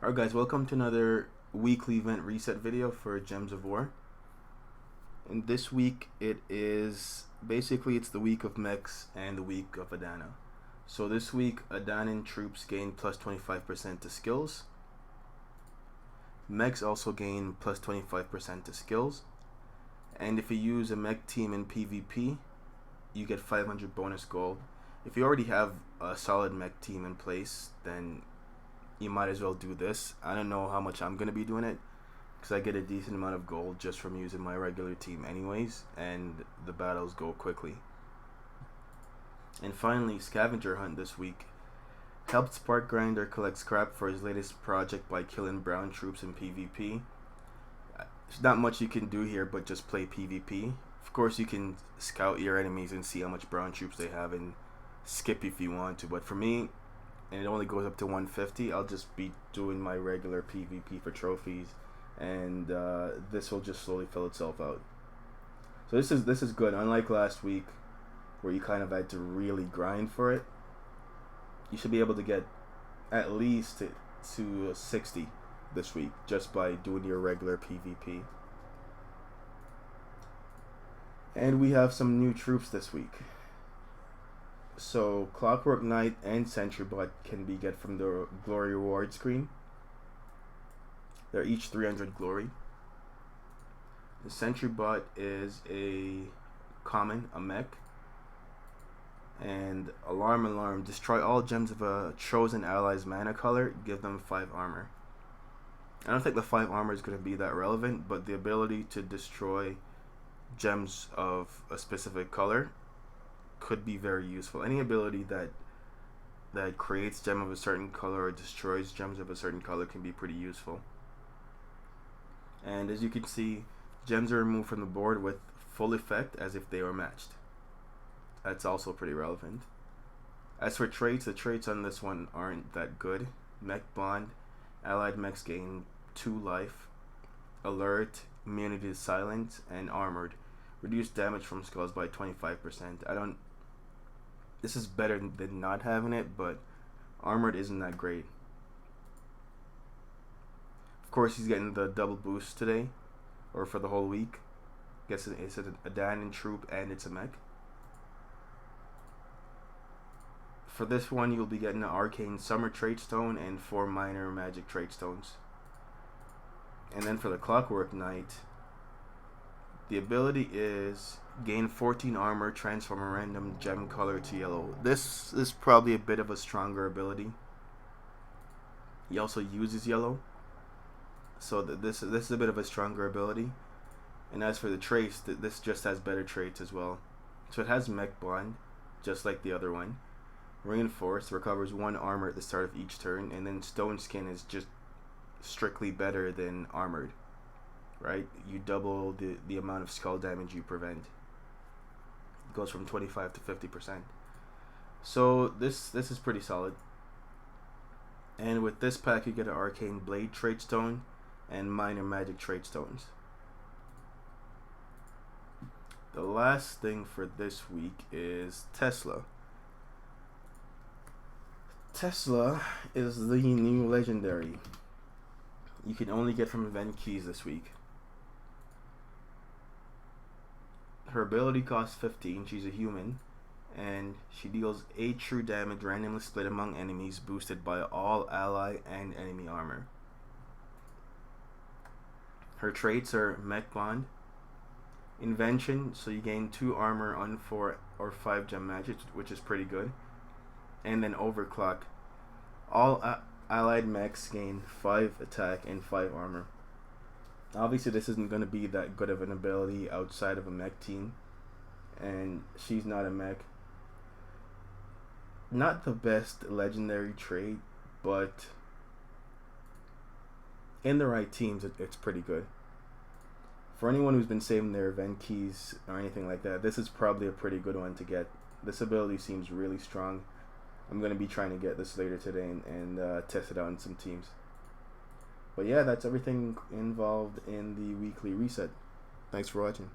Alright guys, welcome to another weekly event reset video for Gems of War. And this week it's the week of mechs and the week of Adana. So this week Adanan troops gain plus 25% to skills. Mechs also gain plus 25% to skills. And if you use a mech team in PvP, you get 500 bonus gold. If you already have a solid mech team in place, then you might as well do this. I don't know how much I'm gonna be doing it because I get a decent amount of gold just from using my regular team anyways, and the battles go quickly. And finally, Scavenger Hunt this week helped Spark Grinder collect scrap for his latest project by killing brown troops in PvP. There's not much you can do here but just play PvP. Of course you can scout your enemies and see how much brown troops they have and skip if you want to, but for me, and it only goes up to 150, I'll just be doing my regular PvP for trophies, and this will just slowly fill itself out. So this is good. Unlike last week, where you kind of had to really grind for it, you should be able to get at least to 60 this week just by doing your regular PvP. And we have some new troops this week. So Clockwork Knight and Sentry Bot can be get from the Glory Reward screen. They're each 300 glory. The Sentry Bot is a common, a mech. And Alarm, destroy all gems of a chosen ally's mana color, give them 5 armor. I don't think the 5 armor is going to be that relevant, but the ability to destroy gems of a specific color could be very useful. Any ability that creates gem of a certain color or destroys gems of a certain color can be pretty useful. And as you can see, gems are removed from the board with full effect as if they were matched. That's also pretty relevant. As for traits, the traits on this one aren't that good. Mech Bond, allied mechs gain 2 life. Alert, immunity to silence, and armored. Reduce damage from skulls by 25%. This is better than not having it, but armored isn't that great. Of course, he's getting the double boost today, or for the whole week. Guess it's a Adanan troop and it's a mech. For this one, you'll be getting an Arcane Summer Trait Stone and 4 Minor Magic Trait Stones. And then for the Clockwork Knight, the ability is gain 14 armor, transform a random gem color to yellow. This is probably a bit of a stronger ability. He also uses yellow, so this is a bit of a stronger ability. And as for the traits, this just has better traits as well. So it has Mech Bond, just like the other one. Reinforce recovers 1 armor at the start of each turn, and then Stone Skin is just strictly better than armored. Right? You double the amount of skull damage you prevent. It goes from 25 to 50%. So this is pretty solid. And with this pack you get an Arcane Blade Trait Stone and Minor Magic Trait Stones. The last thing for this week is Tesla. Tesla is the new legendary. You can only get from event keys this week. Her ability costs 15, she's a human, and she deals 8 true damage randomly split among enemies, boosted by all ally and enemy armor. Her traits are Mech Bond, Invention, so you gain 2 armor on 4 or 5 gem magic, which is pretty good, and then Overclock. All allied mechs gain 5 attack and 5 armor. Obviously this isn't going to be that good of an ability outside of a mech team, and she's not a mech. Not the best legendary trait, but in the right teams it's pretty good. For anyone who's been saving their event keys or anything like that, this is probably a pretty good one to get. This ability seems really strong. I'm going to be trying to get this later today and test it out in some teams. But yeah, that's everything involved in the weekly reset. Thanks for watching.